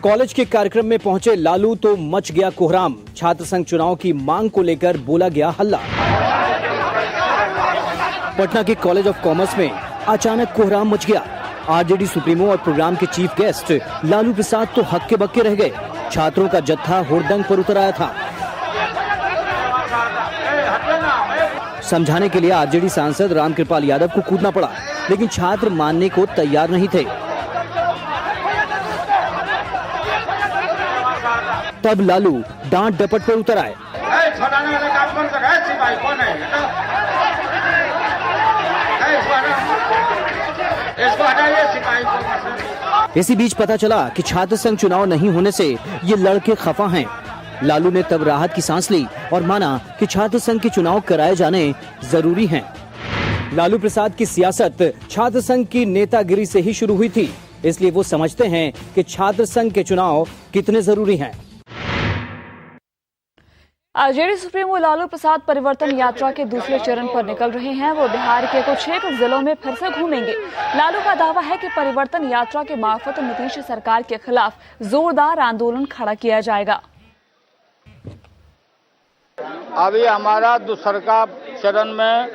College के कार्यक्रम में पहुंचे लालू तो मच गया कोहराम। छात्र संघ चुनाव की मांग को लेकर बोला गया हल्ला। पटना के कॉलेज ऑफ कॉमर्स में अचानक कोहराम मच गया। आरजेडी सुप्रीमो और प्रोग्राम के चीफ गेस्ट लालू प्रसाद तो हक्के बक्के रह गए। छात्रों का जत्था हुड़दंग पर उतर आया था। समझाने के लिए आरजेडी सांसद रामकृपाल यादव को कूदना पड़ा, लेकिन छात्र मानने को तैयार नहीं थे। तब लालू डांट डपट पर उतर आए। इसी बीच पता चला कि छात्र संघ चुनाव नहीं होने से ये लड़के खफा हैं। लालू ने तब राहत की सांस ली और माना कि छात्र संघ के चुनाव कराए जाने जरूरी हैं। लालू प्रसाद की सियासत छात्र संघ की नेतागिरी से ही शुरू हुई थी, इसलिए वो समझते हैं कि छात्र संघ के चुनाव कितने जरूरी हैं। आरजेडी सुप्रीमो लालू प्रसाद परिवर्तन यात्रा के दूसरे चरण पर निकल रहे हैं। वो बिहार के कुछ एक जिलों में फिर से घूमेंगे। लालू का दावा है कि परिवर्तन यात्रा के मार्फत नीतीश सरकार के खिलाफ जोरदार आंदोलन खड़ा किया जाएगा। अभी हमारा दूसरा चरण में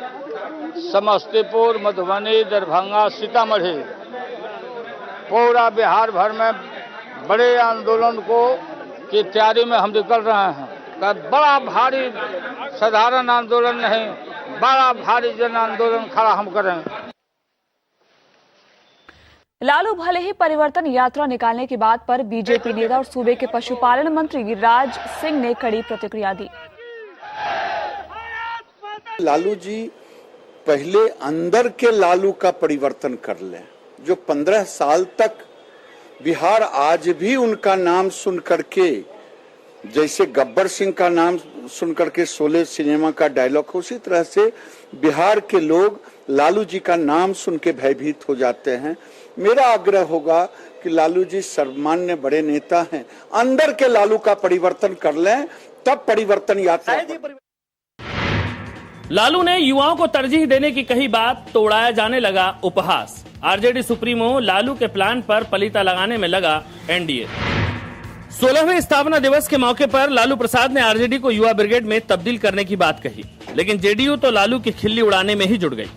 समस्तीपुर, मधुबनी, दरभंगा, सीतामढ़ी, पूरा बिहार भर में बड़े आंदोलन की तैयारी में हम निकल रहे हैं। बड़ा भारी साधारण आंदोलन नहीं, बड़ा भारी जन आंदोलन खड़ा हम करेंगे। लालू भले ही परिवर्तन यात्रा निकालने की बात पर बीजेपी नेता और सूबे के पशुपालन मंत्री राज सिंह ने कड़ी प्रतिक्रिया दी। लालू जी पहले अंदर के लालू का परिवर्तन कर लें। जो 15 साल तक बिहार आज भी उनका नाम सुन करके, जैसे गब्बर सिंह का नाम सुन करके शोले सिनेमा का डायलॉग, उसी तरह से बिहार के लोग लालू जी का नाम सुन के भयभीत हो जाते हैं। मेरा आग्रह होगा कि लालू जी सर्वमान्य बड़े नेता हैं, अंदर के लालू का परिवर्तन कर लें, तब परिवर्तन यात्रा। लालू ने युवाओं को तरजीह देने की कही बात तो उड़ाया जाने लगा उपहास। आरजेडी सुप्रीमो लालू के प्लान पर पलीता लगाने में लगा एनडीए। 16वें स्थापना दिवस के मौके पर लालू प्रसाद ने आरजेडी को युवा ब्रिगेड में तब्दील करने की बात कही, लेकिन जेडीयू तो लालू की खिल्ली उड़ाने में ही जुड़ गई।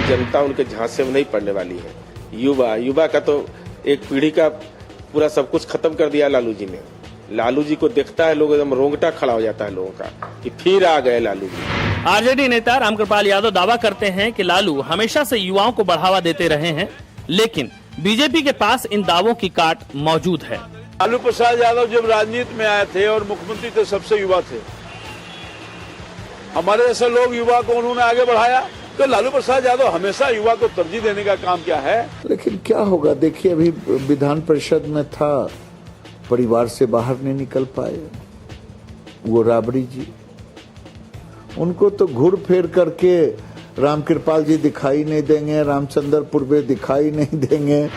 जनता उनके झांसे में नहीं पड़ने वाली है। युवा का तो एक पीढ़ी का पूरा सब कुछ खत्म कर दिया लालू जी ने। लालू जी को देखता है लोग एकदम रोंगटा खड़ा हो जाता है लोगों का कि फिर आ गए लालू जी। आरजेडी नेता रामकृपाल यादव दावा करते हैं कि लालू हमेशा से युवाओं को बढ़ावा देते रहे हैं, लेकिन बीजेपी के पास इन दावों की काट मौजूद है। लालू प्रसाद यादव जब राजनीति में आए थे और मुख्यमंत्री थे, सबसे युवा थे। हमारे जैसे लोग युवा को उन्होंने आगे बढ़ाया, तो लालू प्रसाद यादव हमेशा युवा को तरजीह देने का काम क्या है। लेकिन क्या होगा, देखिए अभी विधान परिषद में था, परिवार से बाहर नहीं निकल पाए। वो राबड़ी जी, उनको तो घुर फेर करके रामकृपाल जी दिखाई नहीं देंगे, रामचंद्र पूर्वे दिखाई नहीं देंगे।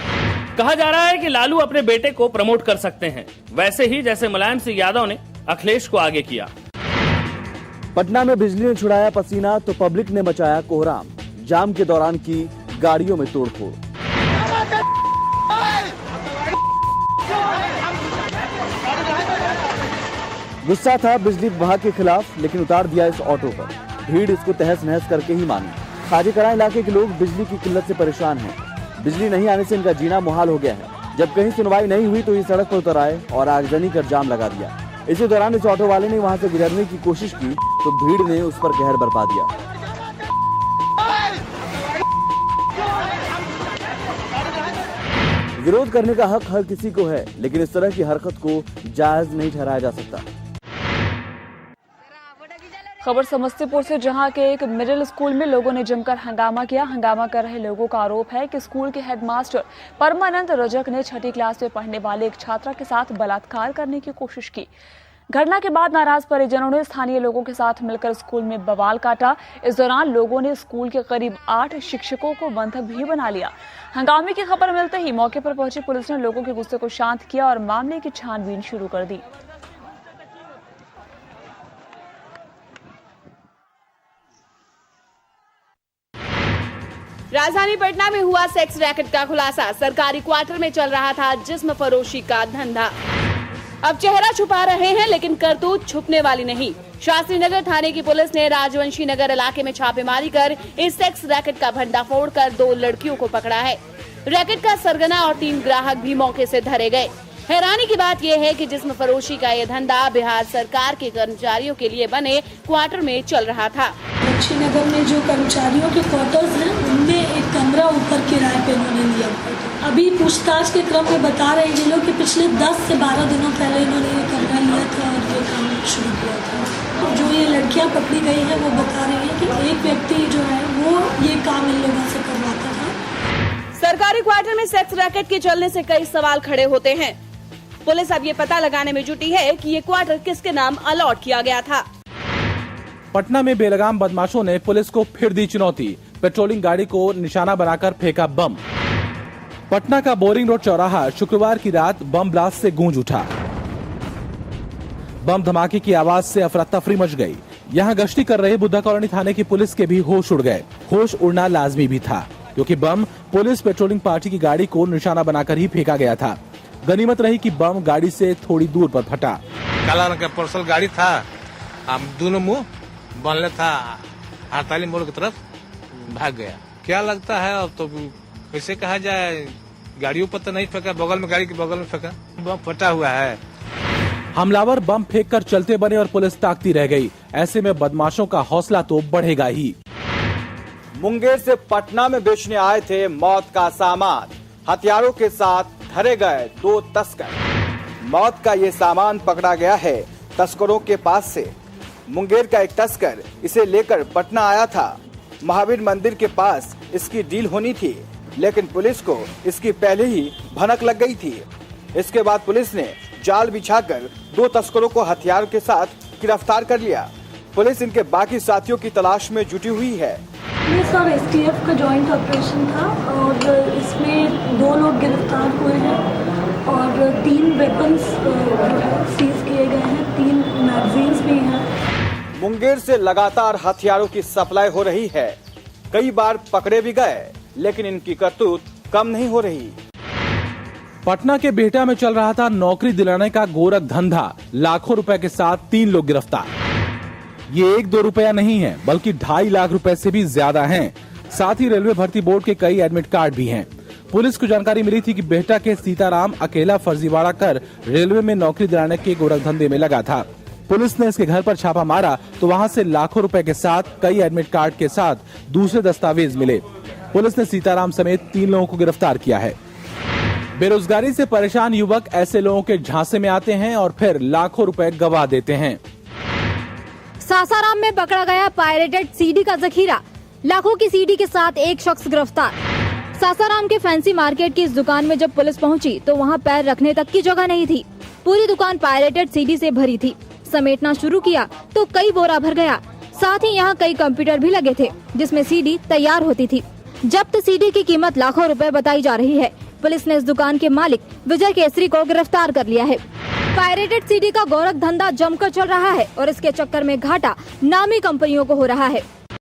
कहा जा रहा है कि लालू अपने बेटे को प्रमोट कर सकते हैं, वैसे ही जैसे मुलायम सिंह यादव ने अखिलेश को आगे किया। पटना में बिजली ने छुड़ाया पसीना तो पब्लिक ने मचाया कोहराम। जाम के दौरान की गाड़ियों में तोड़फोड़। गुस्सा था बिजली विभाग के खिलाफ, लेकिन उतार दिया इस ऑटो पर। भीड़ इसको तहस नहस करके ही मानी। खाजीकड़ा इलाके के लोग बिजली की किल्लत से परेशान हैं। बिजली नहीं आने से इनका जीना मुहाल हो गया है। जब कहीं सुनवाई नहीं हुई तो ये सड़क पर उतर आए और आगजनी कर जाम लगा दिया। इसी दौरान इस ऑटो वाले ने वहां से गुजरने की कोशिश की तो भीड़ ने उस पर कहर बरपा दिया। विरोध करने का हक हर किसी को है, लेकिन इस तरह की हरकत को जायज नहीं ठहराया जा सकता। खबर समस्तीपुर से, जहां के एक मिडिल स्कूल में लोगों ने जमकर हंगामा किया। हंगामा कर रहे लोगों का आरोप है कि स्कूल के हेडमास्टर परमानंद रजक ने 6ठी क्लास में पढ़ने वाले एक छात्रा के साथ बलात्कार करने की कोशिश की। घटना के बाद नाराज परिजनों ने स्थानीय लोगों के साथ मिलकर स्कूल में बवाल काटा। इस दौरान लोगों ने स्कूल के करीब 8 शिक्षकों को बंधक भी बना लिया। हंगामे की खबर मिलते ही मौके पर पहुंची पुलिस ने लोगों के गुस्से को शांत किया और मामले की छानबीन शुरू कर दी। राजधानी पटना में हुआ सेक्स रैकेट का खुलासा। सरकारी क्वार्टर में चल रहा था जिस्म फरोशी का धंधा। अब चेहरा छुपा रहे हैं, लेकिन करतूत छुपने वाली नहीं। शास्त्री नगर थाने की पुलिस ने राजवंशी नगर इलाके में छापेमारी कर इस सेक्स रैकेट का भंडाफोड़ कर 2 लड़कियों को पकड़ा है। रैकेट का सरगना और 3 ग्राहक भी मौके से धरे गए। हैरानी की बात यह है कि जिस्म फरोशी का ये धंधा बिहार सरकार के कर्मचारियों के लिए बने क्वार्टर में चल रहा था। नगर में जो कर्मचारियों के क्वार्टर्स हैं, उनमें एक कमरा ऊपर किराए पे इन्होंने लिया। अभी पूछताछ के क्रम में बता रहे हैं ये लोग कि पिछले 10 से 12 दिनों पहले इन्होंने ये कमरा लिया था और ये काम शुरू किया था। जो ये लड़कियां पकड़ी गई हैं वो बता रही हैं कि एक व्यक्ति जो है वो ये काम इन लोगों से करवाता था। सरकारी क्वार्टर में सेक्स रैकेट के चलने से कई सवाल खड़े होते हैं। पुलिस अब ये पता लगाने में जुटी है कि ये क्वार्टर किसके नाम अलॉट किया गया था। पटना में बेलगाम बदमाशों ने पुलिस को फिर दी चुनौती। पेट्रोलिंग गाड़ी को निशाना बनाकर फेंका बम। पटना का बोरिंग रोड चौराहा शुक्रवार की रात बम ब्लास्ट से गूंज उठा। बम धमाके की आवाज से अफरा तफरी मच गई। यहां गश्ती कर रहे बुद्धा कॉलोनी थाने की पुलिस के भी होश उड़ गए। होश उड़ना लाजमी भी था, क्योंकि बम पुलिस पेट्रोलिंग पार्टी की गाड़ी को निशाना बनाकर ही फेंका गया था। गनीमत रही कि बम गाड़ी से थोड़ी दूर पर फटा। काला रंग का पर्सल गाड़ी था, दोनों मुंह बनले था, हड़ताली मोड़ की तरफ भाग गया। क्या लगता है अब तो कैसे कहा जाए, गाड़ियों पर तो नहीं फेंका, बगल में गाड़ी के बगल में फेंका, बम फटा हुआ है। हमलावर बम फेंककर चलते बने और पुलिस ताकती रह गई। ऐसे में बदमाशों का हौसला तो बढ़ेगा ही। मुंगेर से पटना में बेचने आए थे मौत का सामान। हथियारों के साथ धरे गए 2 तस्कर। मौत का ये सामान पकड़ा गया है तस्करों के पास से। मुंगेर का एक तस्कर इसे लेकर पटना आया था। महावीर मंदिर के पास इसकी डील होनी थी, लेकिन पुलिस को इसकी पहले ही भनक लग गई थी। इसके बाद पुलिस ने जाल बिछाकर 2 तस्करों को हथियार के साथ गिरफ्तार कर लिया। पुलिस इनके बाकी साथियों की तलाश में जुटी हुई है। ये सब STF का जॉइंट ऑपरेशन था और इसमें 2 लोग गिरफ्तार हुए हैं और 3 वेपन्स सीज किए गए हैं, 3 मैगजीन्स भी हैं। मुंगेर से लगातार हथियारों की सप्लाई हो रही है। कई बार पकड़े भी गए, लेकिन इनकी करतूत कम नहीं हो रही। पटना के बिहटा में चल रहा था नौकरी दिलाने का गोरख धंधा। लाखों रुपए के साथ 3 लोग गिरफ्तार। ये 1-2 रुपया नहीं है, बल्कि 2.5 लाख रुपए से भी ज्यादा हैं। साथ ही रेलवे भर्ती बोर्ड के कई एडमिट कार्ड भी हैं। पुलिस को जानकारी मिली थी कि बिहटा के सीताराम अकेला फर्जीवाड़ा कर रेलवे में नौकरी दिलाने के गोरख धंधे में लगा था। पुलिस ने इसके घर पर छापा मारा तो वहां से लाखों रुपए के साथ कई एडमिट कार्ड के साथ दूसरे दस्तावेज मिले। पुलिस ने सीताराम समेत 3 लोगों को गिरफ्तार किया है। बेरोजगारी से परेशान युवक ऐसे लोगों के झांसे में आते हैं और फिर लाखों रुपए गवा देते हैं। सासाराम में पकड़ा गया पायरेटेड सीडी का जखीरा। लाखों की सीडी के साथ एक शख्स गिरफ्तार। सासाराम के फैंसी मार्केट की इस दुकान में जब पुलिस पहुंची तो वहां पैर रखने तक की जगह नहीं थी। पूरी दुकान पायरेटेड सीडी से भरी थी। समेटना शुरू किया तो कई बोरा भर गया। साथ ही यहाँ कई कंप्यूटर भी लगे थे जिसमें सीडी तैयार होती थी। जब्त सीडी की कीमत लाखों रुपए बताई जा रही है। पुलिस ने इस दुकान के मालिक विजय केसरी को गिरफ्तार कर लिया है। पायरेटेड सीडी का गोरख धंधा जमकर चल रहा है और इसके चक्कर में घाटा नामी कंपनियों को हो रहा है।